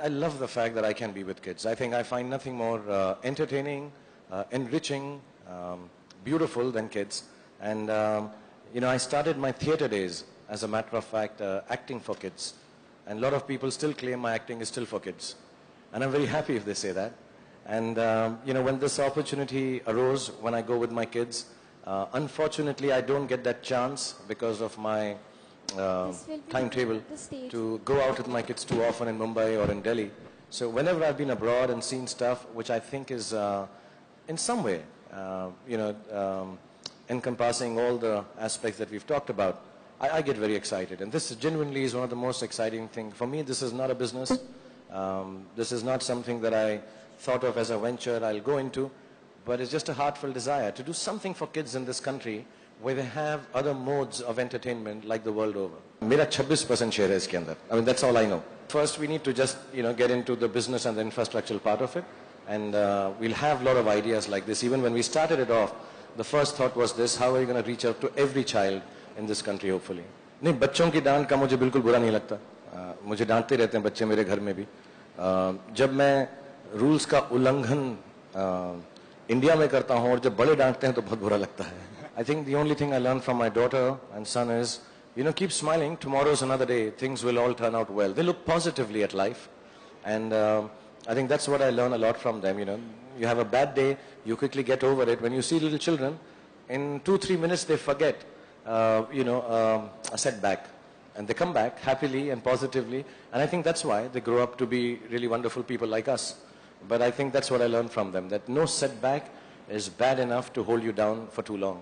I love the fact that I can be with kids. I think I find nothing more entertaining, enriching, beautiful than kids. And, I started my theater days, as a matter of fact, acting for kids. And a lot of people still claim my acting is still for kids. And I'm very happy if they say that. And, when this opportunity arose, when I go with my kids, unfortunately, I don't get that chance because of my timetable to go out with my kids too often in Mumbai or in Delhi. So whenever I've been abroad and seen stuff which I think is in some way, encompassing all the aspects that we've talked about, I get very excited. And this genuinely is one of the most exciting things. For me, this is not a business. This is not something that I thought of as a venture I'll go into, but it's just a heartfelt desire to do something for kids in this country where they have other modes of entertainment like the world over. Mera 26% share hai iske andar. I mean, that's all I know. First, we need to just, get into the business and the infrastructural part of it. And we'll have a lot of ideas like this. Even when we started it off, the first thought was this: how are you going to reach out to every child in this country, hopefully? नहीं, बच्चों की डांट का मुझे बिल्कुल बुरा नहीं लगता. मुझे डांटते रहते हैं बच्चे मेरे घर में भी. जब मैं रूल्स का उल्लंघन इंडिया में करता हूँ और जब बड़े डांटते हैं तो बहुत बुरा लगता है. I think the only thing I learned from my daughter and son is, keep smiling. Tomorrow's another day. Things will all turn out well. They look positively at life. And I think that's what I learn a lot from them. You have a bad day, you quickly get over it. When you see little children, in 2-3 minutes they forget, a setback. And they come back happily and positively. And I think that's why they grow up to be really wonderful people like us. But I think that's what I learned from them, that no setback is bad enough to hold you down for too long.